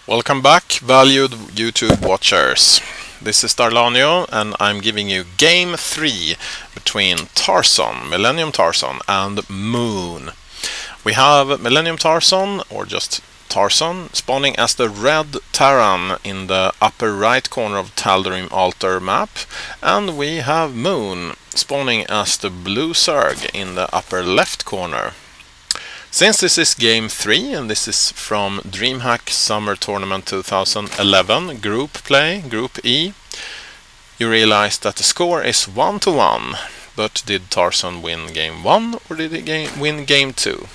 Welcome back, valued YouTube watchers. This is Darlanio, and I'm giving you Game 3 between Tarson, Millennium Tarson, and Moon. We have Millennium Tarson, or just Tarson, spawning as the red Terran in the upper right corner of Tal'Darim Altar map, and we have Moon spawning as the blue Zerg in the upper left corner. Since this is Game 3 and this is from Dreamhack Summer Tournament 2011 Group Play, Group E, you realize that the score is 1-1. But did Tarson win Game 1 or did he win Game 2?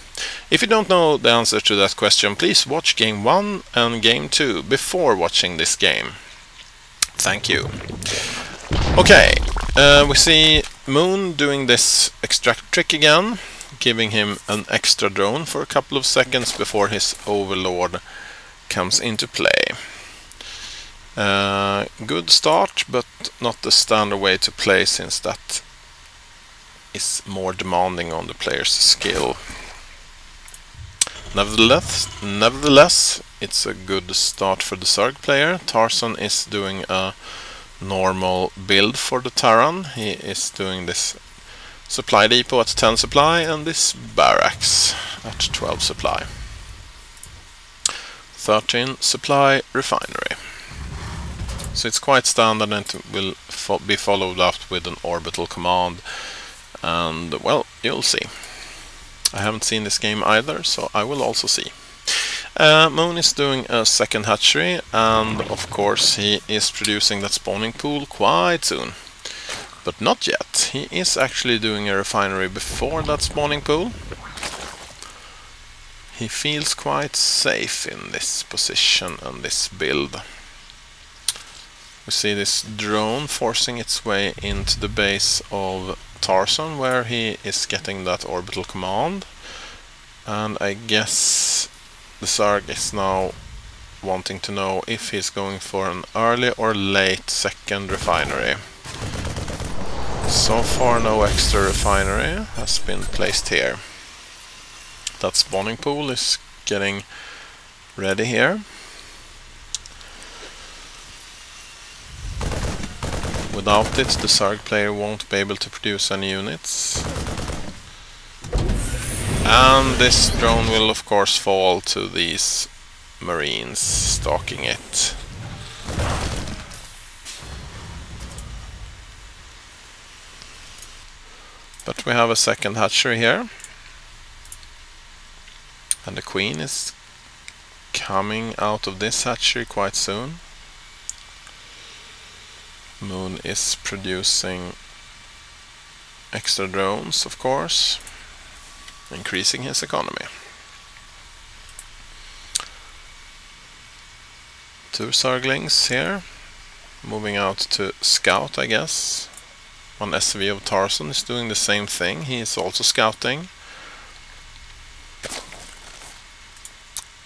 If you don't know the answer to that question, please watch Game 1 and Game 2 before watching this game. Thank you. Okay, we see Moon doing this extract trick again, giving him an extra drone for a couple of seconds before his overlord comes into play. Good start, but not the standard way to play, since that is more demanding on the player's skill. Nevertheless, it's a good start for the Zerg player. Tarson is doing a normal build for the Terran. He is doing this supply depot at 10 supply and this barracks at 12 supply. 13 supply refinery. So it's quite standard, and it will be followed up with an orbital command, and well, you'll see. I haven't seen this game either, so I will also see. Moon is doing a second hatchery, and of course he is producing that spawning pool quite soon. But not yet. He is actually doing a refinery before that spawning pool. He feels quite safe in this position and this build. We see this drone forcing its way into the base of Tarson, where he is getting that orbital command. And I guess the Zerg is now wanting to know if he's going for an early or late second refinery. So far no extra refinery has been placed here. That spawning pool is getting ready here. Without it, the Zerg player won't be able to produce any units. And this drone will of course fall to these marines stalking it. But we have a second hatchery here, and the queen is coming out of this hatchery quite soon. Moon is producing extra drones, of course, increasing his economy. 2 Zerglings here, moving out to scout, I guess. One SV of Tarson is doing the same thing. He is also scouting.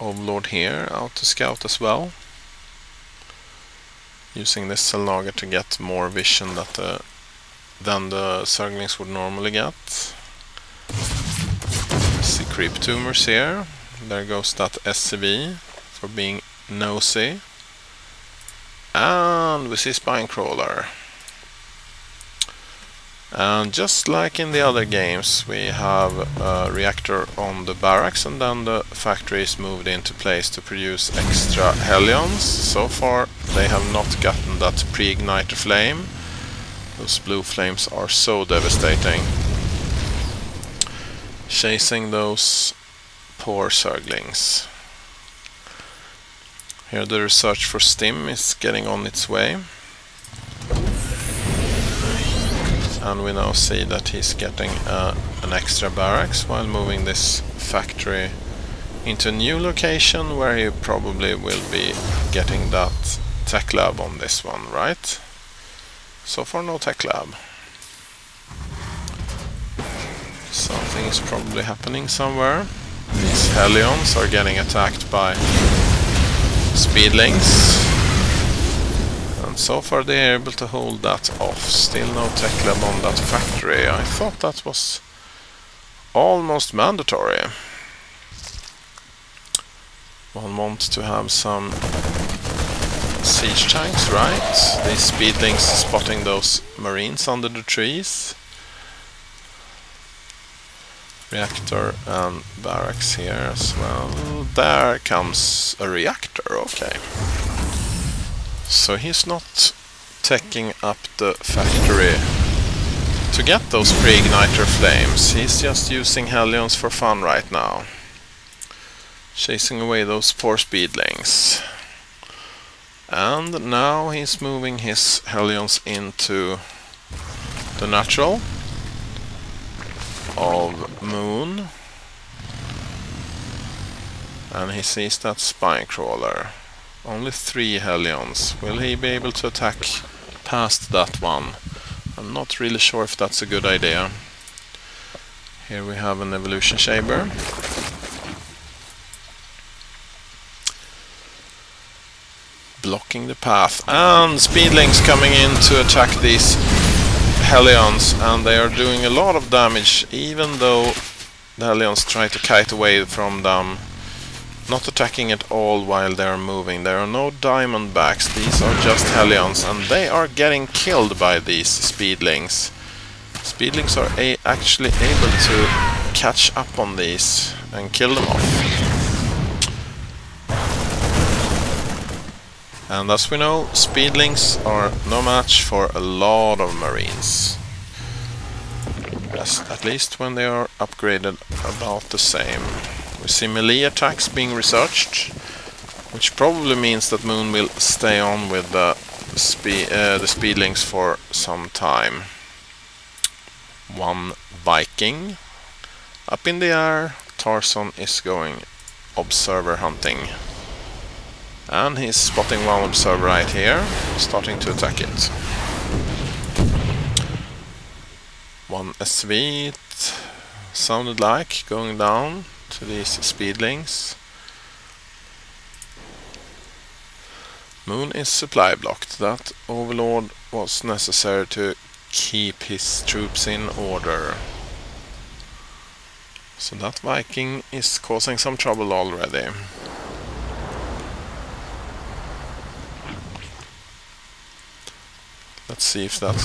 Overlord here out to scout as well, using this Salnaga to get more vision than the Zerglings would normally get. See creep tumors here. There goes that SCV for being nosy. And we see spine crawler. And just like in the other games, we have a reactor on the barracks, and then the factory is moved into place to produce extra Hellions. So far they have not gotten that pre-igniter flame. Those blue flames are so devastating, chasing those poor Zerglings. Here the research for stim is getting on its way. And we now see that he's getting an extra barracks while moving this factory into a new location, where he probably will be getting that tech lab on this one, right? So far no tech lab. Something is probably happening somewhere. These Hellions are getting attacked by speedlings. And so far they are able to hold that off. Still no tech lab on that factory. I thought that was almost mandatory. One wants to have some siege tanks, right? These speedlings spotting those marines under the trees. Reactor and barracks here as well. There comes a reactor, okay. So he's not taking up the factory to get those pre-igniter flames. He's just using Hellions for fun right now. Chasing away those poor speedlings. And now he's moving his Hellions into the natural of Moon. And he sees that spine crawler. Only 3 Hellions. Will he be able to attack past that one? I'm not really sure if that's a good idea. Here we have an evolution chamber. Blocking the path. And speedlings coming in to attack these Hellions, and they are doing a lot of damage, even though the Hellions try to kite away from them, not attacking at all while they are moving. There are no Diamondbacks, these are just Hellions, and they are getting killed by these speedlings. Speedlings are actually able to catch up on these and kill them off. And as we know, speedlings are no match for a lot of marines. Yes, at least when they are upgraded about the same. We see melee attacks being researched, which probably means that Moon will stay on with the speedlings for some time. One Viking up in the air. Tarson is going observer hunting. And he's spotting one observer right here, starting to attack it. One SV, it sounded like, going down to these speedlings. Moon is supply blocked. That overlord was necessary to keep his troops in order. So that Viking is causing some trouble already. Let's see if that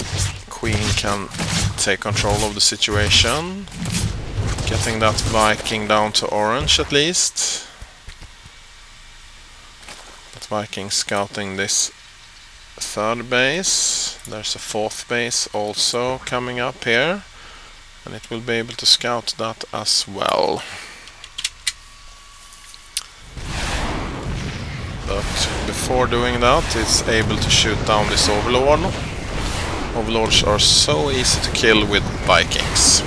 queen can take control of the situation. Getting that Viking down to orange at least. That Viking scouting this 3rd base. There's a 4th base also coming up here. And it will be able to scout that as well. But before doing that, it's able to shoot down this overlord. Overlords are so easy to kill with Vikings.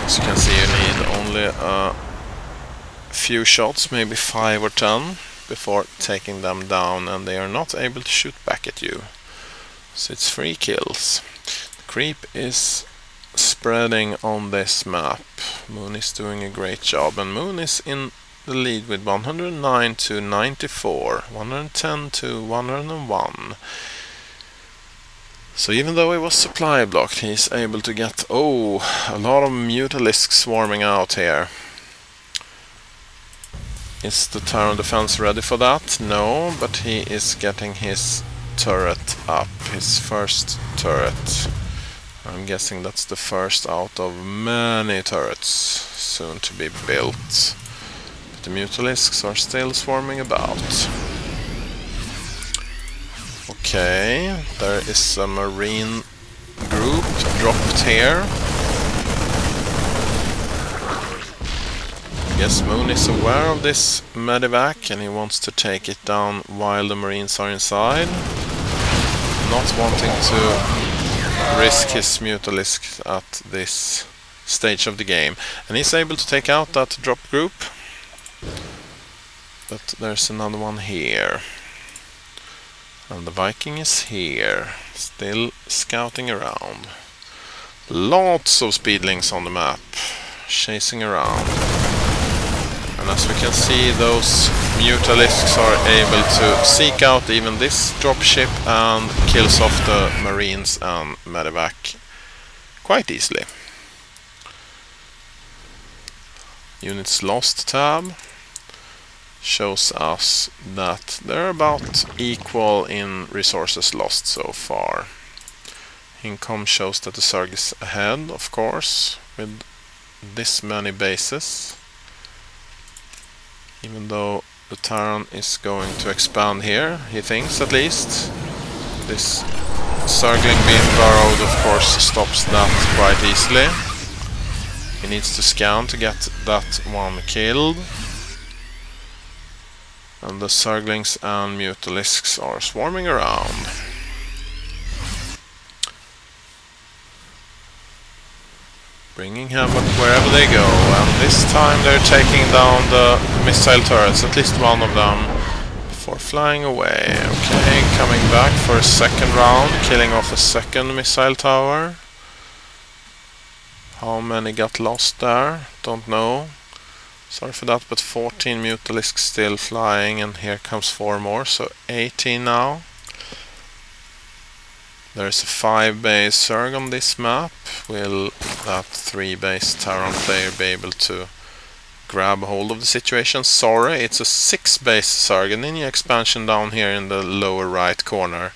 As you can see, you need only a few shots, maybe 5 or 10, before taking them down, and they are not able to shoot back at you. So it's 3 kills. The creep is spreading on this map. Moon is doing a great job, and Moon is in the lead with 109 to 94, 110 to 101. So even though he was supply blocked, he's able to get, a lot of Mutalisks swarming out here. Is the Terran defense ready for that? No, but he is getting his turret up, his first turret. I'm guessing that's the first out of many turrets soon to be built. But the Mutalisks are still swarming about. Okay, there is a marine group dropped here. I guess Moon is aware of this medevac and he wants to take it down while the marines are inside. Not wanting to risk his Mutalisk at this stage of the game. And he's able to take out that drop group. But there's another one here. And the Viking is here, still scouting around. Lots of speedlings on the map, chasing around. And as we can see, those Mutalisks are able to seek out even this dropship and kills off the marines and medevac quite easily. Units lost tab. shows us that they're about equal in resources lost so far. Income shows that the Zerg is ahead, of course, with this many bases. Even though the Terran is going to expand here, he thinks at least. This Zergling being burrowed, of course, stops that quite easily. He needs to scan to get that one killed. And the Zerglings and Mutalisks are swarming around. Bringing havoc wherever they go, and this time they're taking down the missile turrets, at least one of them, before flying away. Okay, coming back for a second round, killing off a second missile tower. How many got lost there? Don't know. Sorry for that, but 14 Mutalisks still flying, and here comes 4 more, so 18 now. There's a 5-base Zerg on this map. Will that 3-base Terran player be able to grab hold of the situation? Sorry, it's a 6-base Zerg, a ninja expansion down here in the lower right corner.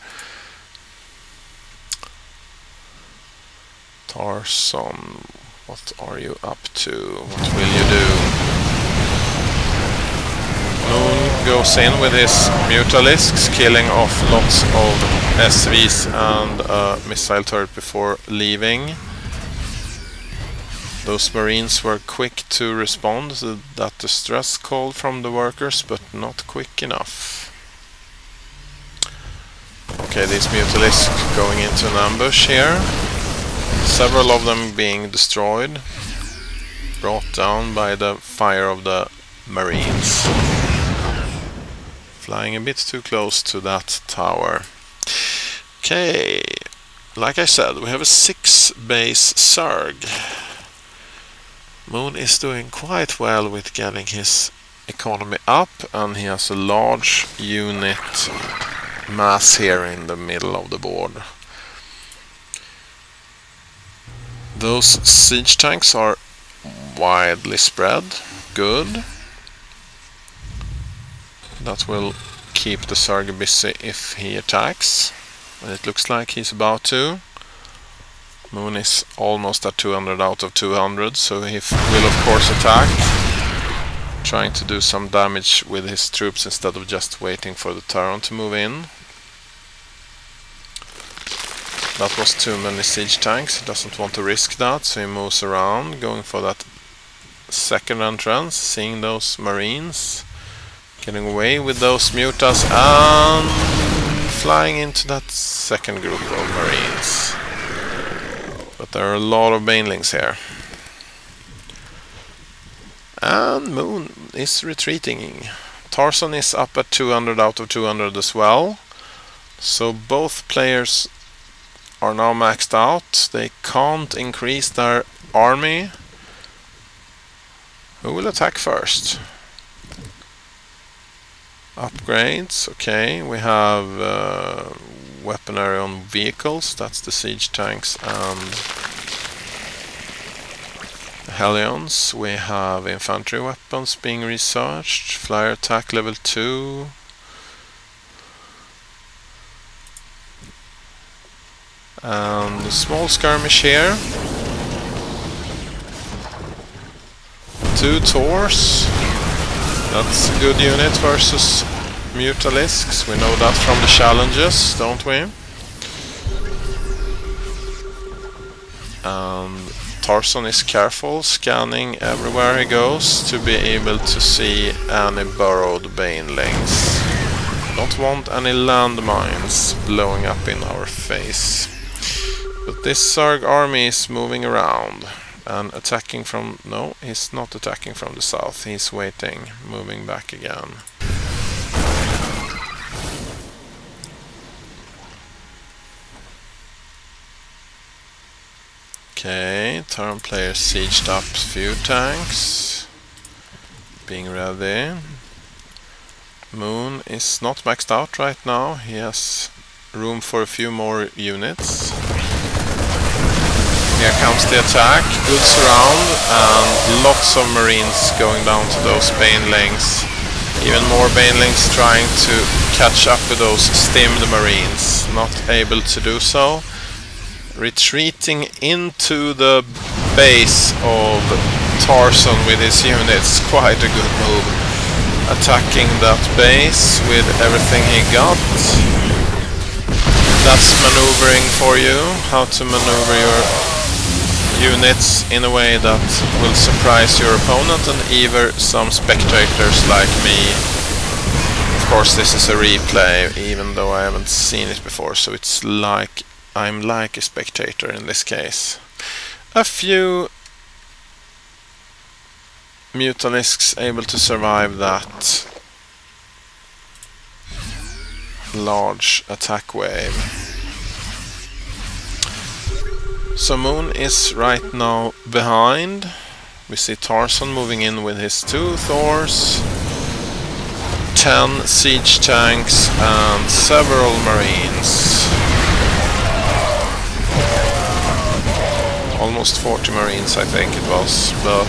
Tarson, what are you up to? What will you do? Moon goes in with his Mutalisks, killing off lots of SVs and a missile turret before leaving. Those Marines were quick to respond to that distress call from the workers, but not quick enough. Okay, these Mutalisks going into an ambush here. Several of them being destroyed, brought down by the fire of the Marines. Flying a bit too close to that tower. Okay, like I said, we have a 6-base Zerg. Moon is doing quite well with getting his economy up, and he has a large unit mass here in the middle of the board. Those siege tanks are widely spread. Good. That will keep the Zerg busy if he attacks. And it looks like he's about to. Moon is almost at 200 out of 200, so he will of course attack. Trying to do some damage with his troops instead of just waiting for the Terran to move in. That was too many siege tanks. He doesn't want to risk that, so he moves around, going for that second entrance, seeing those Marines, getting away with those Mutas, and flying into that second group of Marines. But there are a lot of Banelings here. And Moon is retreating. Tarson is up at 200 out of 200 as well. So both players are now maxed out. They can't increase their army. Who will attack first? Upgrades. Okay, we have weaponry on vehicles. That's the siege tanks and the Hellions. We have infantry weapons being researched. Flyer attack level 2. And a small skirmish here. 2 Tors. That's a good unit versus Mutalisks. We know that from the challenges, don't we? And Tarson is careful, scanning everywhere he goes to be able to see any burrowed Banelings. Don't want any landmines blowing up in our face. But this Zerg army is moving around and attacking from... No, he's not attacking from the south. He's waiting, moving back again. Okay, Terran player sieged up a few tanks. Being ready. Moon is not maxed out right now. He has room for a few more units. Here comes the attack. Good surround and lots of Marines going down to those Banelings. Even more banelings trying to catch up with those stimmed marines. Not able to do so. Retreating into the base of Tarson with his units. Quite a good move. Attacking that base with everything he got. That's maneuvering for you. How to maneuver your units in a way that will surprise your opponent and even some spectators like me. Of course, this is a replay, even though I haven't seen it before, so it's like I'm like a spectator in this case. A few Mutalisks able to survive that large attack wave. So Moon is right now behind. We see Tarson moving in with his 2 Thors, 10 siege tanks and several marines. Almost 40 marines I think it was, but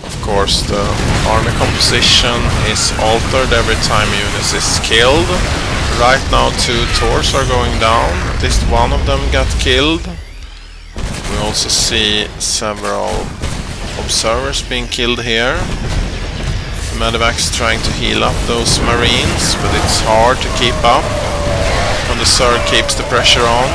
of course the army composition is altered every time units is killed. Right now 2 Thors are going down, at least one of them got killed. We also see several observers being killed here. Medevac's trying to heal up those marines, but it's hard to keep up when the Zerg keeps the pressure on.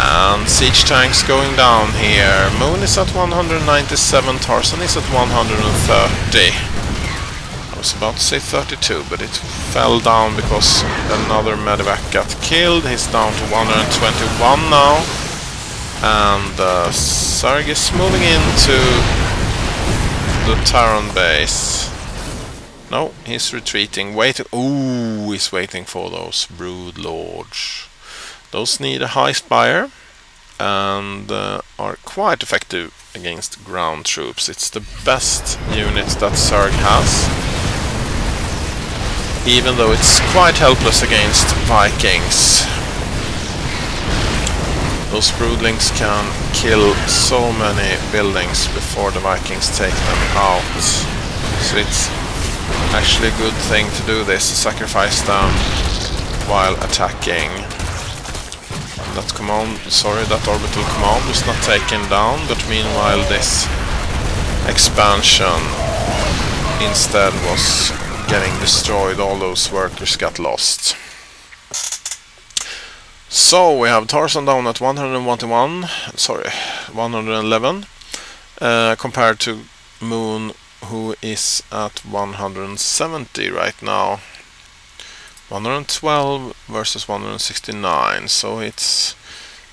And siege tanks going down here. Moon is at 197, Tarson is at 130. I was about to say 32, but it fell down because another medevac got killed. He's down to 121 now. And Zerg is moving into the Terran base. No, he's retreating. Waiting. Ooh, he's waiting for those Brood Lords. Those need a high spire and are quite effective against ground troops. It's the best unit that Zerg has, even though it's quite helpless against Vikings. Those broodlings can kill so many buildings before the Vikings take them out. So it's actually a good thing to do this, sacrifice them while attacking. That that orbital command was not taken down, but meanwhile this expansion instead was getting destroyed. All those workers got lost. So we have Tarson down at 111, compared to Moon, who is at 170 right now. 112 versus 169, so it's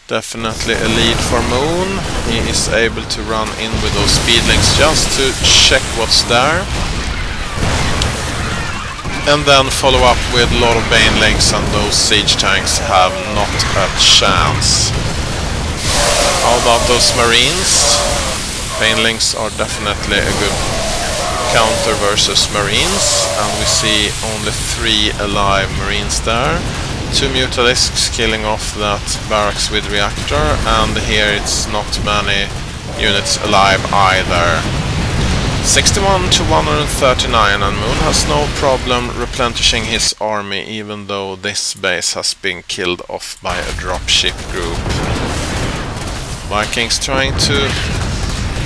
definitely a lead for Moon. He is able to run in with those speedlings just to check what's there, and then follow up with a lot of banelings, and those siege tanks have not a chance. How about those marines? Banelings are definitely a good counter versus marines, and we see only 3 alive marines there. 2 Mutalisks killing off that barracks with reactor, and here it's not many units alive either. 61 to 139, and Moon has no problem replenishing his army, even though this base has been killed off by a dropship group. Vikings trying to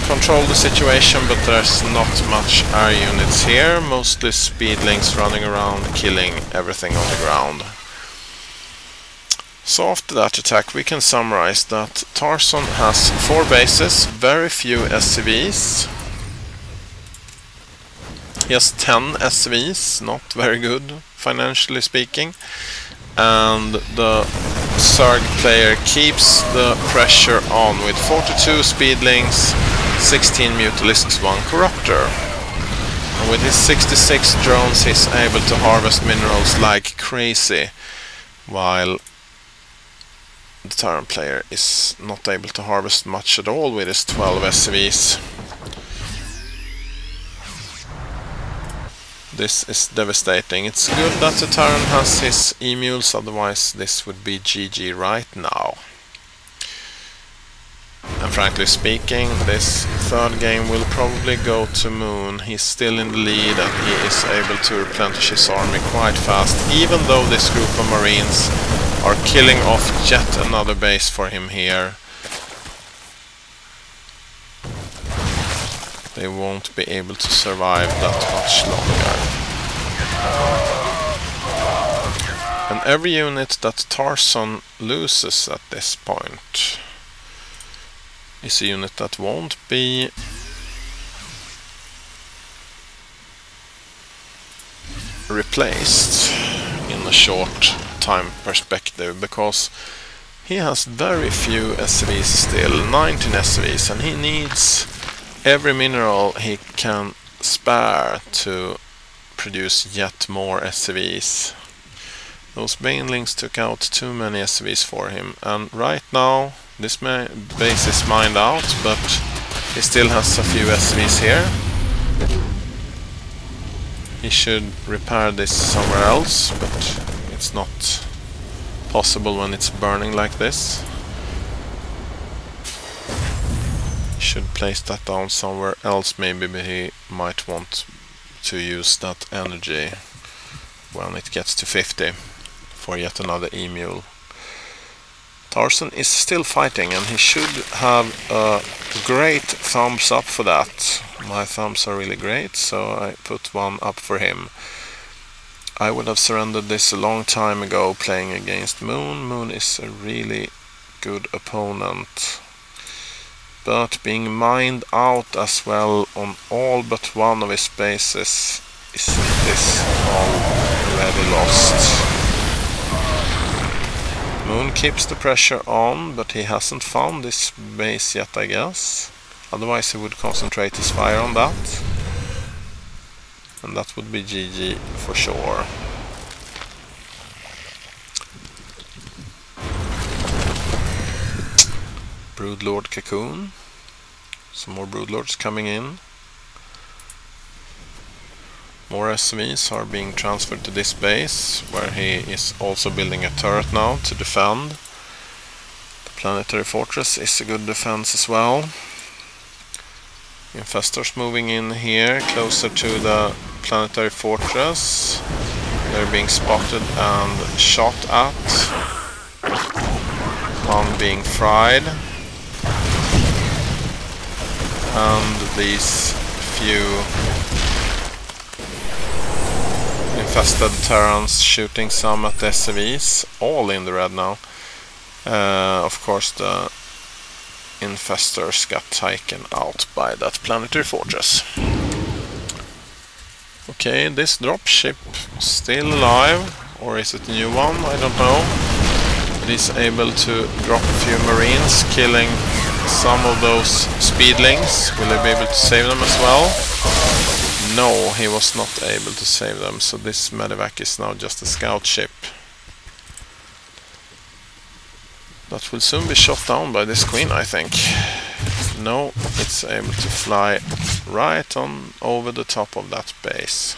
control the situation, but there's not much air units here, mostly speedlings running around killing everything on the ground. So after that attack we can summarize that Tarson has 4 bases, very few SCVs. He has 10 SCVs, not very good financially speaking, and the Zerg player keeps the pressure on with 42 speedlings, 16 Mutalisks, 1 Corruptor. And with his 66 drones he's able to harvest minerals like crazy, while the Terran player is not able to harvest much at all with his 12 SCVs. This is devastating. It's good that the Terran has his emules, otherwise this would be GG right now. And frankly speaking, this third game will probably go to Moon. He's still in the lead and he is able to replenish his army quite fast, even though this group of Marines are killing off yet another base for him here. They won't be able to survive that much longer. And every unit that Tarson loses at this point is a unit that won't be replaced in a short time perspective, because he has very few SCVs still, 19 SCVs, and he needs every mineral he can spare to produce yet more SCVs. Those banelings took out too many SCVs for him, and right now this base is mined out, but he still has a few SCVs here. He should repair this somewhere else, but it's not possible when it's burning like this. He should place that down somewhere else, maybe, but he might want to use that energy when it gets to 50 for yet another E-mule. Tarson is still fighting, and he should have a great thumbs up for that. My thumbs are really great, so I put one up for him. I would have surrendered this a long time ago playing against Moon. Moon is a really good opponent, but being mined out as well on all but one of his bases is this already lost. Moon keeps the pressure on, but he hasn't found this base yet, I guess. Otherwise he would concentrate his fire on that. And that would be GG for sure. Broodlord Cocoon. Some more Broodlords coming in. More SCVs are being transferred to this base, where he is also building a turret now to defend. The planetary fortress is a good defense as well. Infestors moving in here, closer to the planetary fortress. They're being spotted and shot at. One being fried. And these few infested Terrans shooting some at the SCVs, all in the red now. Of course the infestors got taken out by that planetary fortress. Okay, this dropship still alive, or is it a new one? I don't know. It is able to drop a few Marines, killing some of those speedlings. Will they be able to save them as well? No, he was not able to save them, so this medevac is now just a scout ship. That will soon be shot down by this queen, I think. No, it's able to fly right on over the top of that base.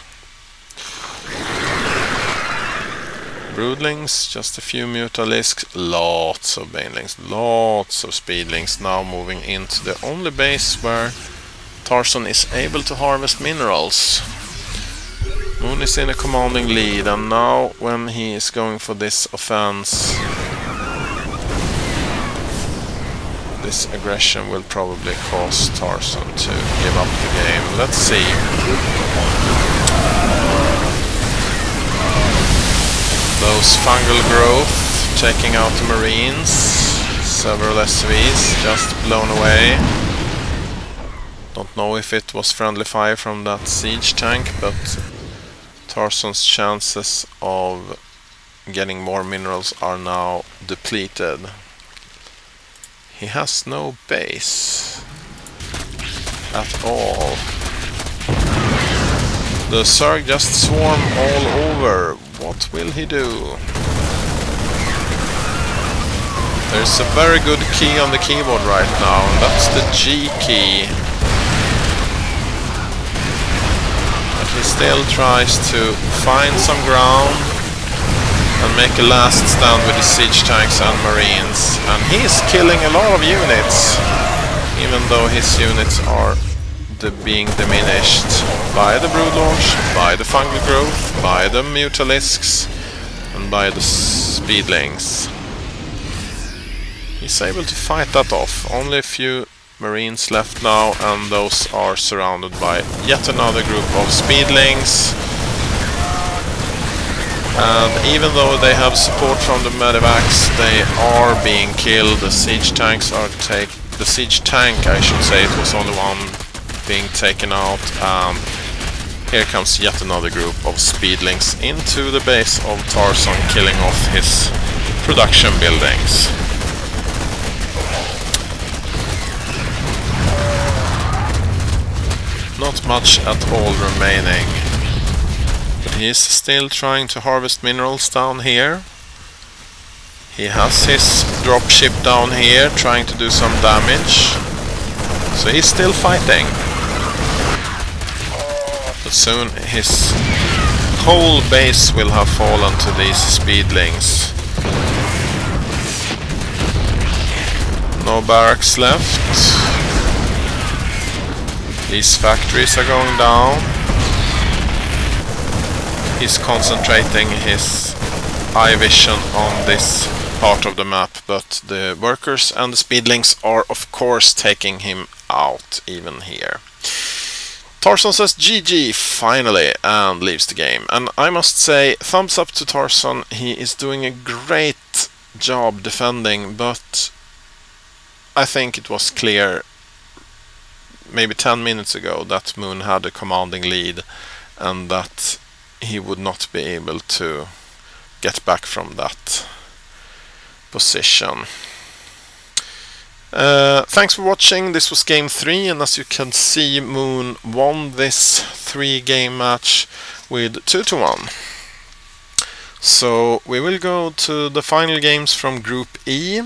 Broodlings, just a few Mutalisks, lots of banelings, lots of speedlings now moving into the only base where Tarson is able to harvest minerals. Moon is in a commanding lead, and now when he is going for this offense, this aggression will probably cause Tarson to give up the game. Let's see. Those fungal growth taking out the Marines. Several SCVs just blown away. Don't know if it was friendly fire from that siege tank, but Tarson's chances of getting more minerals are now depleted. He has no base at all. The Zerg just swarm all over. What will he do? There's a very good key on the keyboard right now, and that's the G key. But he still tries to find some ground and make a last stand with his siege tanks and marines. And he's killing a lot of units, even though his units are being diminished by the brood launch, by the fungal growth, by the mutalisks, and by the speedlings. He's able to fight that off. Only a few marines left now, and those are surrounded by yet another group of speedlings. And even though they have support from the medivacs, they are being killed. The siege tanks are the siege tank, I should say, it was only one being taken out, and here comes yet another group of speedlings into the base of Tarson, killing off his production buildings. Not much at all remaining. He's still trying to harvest minerals down here. He has his dropship down here trying to do some damage. So he's still fighting. But soon his whole base will have fallen to these speedlings. No barracks left. These factories are going down. He's concentrating his eye vision on this part of the map, but the workers and the speedlings are of course taking him out even here. Tarson says GG finally and leaves the game, and I must say thumbs up to Tarson. He is doing a great job defending, but I think it was clear maybe 10 minutes ago that Moon had a commanding lead and that he would not be able to get back from that position. Thanks for watching. This was game 3, and as you can see, Moon won this 3-game match with 2-1. So we will go to the final games from Group E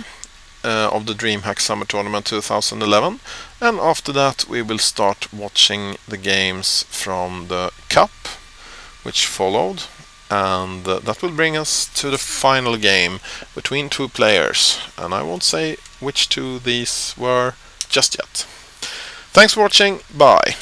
of the Dreamhack Summer Tournament 2011, and after that we will start watching the games from the Cup which followed, and that will bring us to the final game between 2 players, and I won't say which 2 these were just yet. Thanks for watching, bye!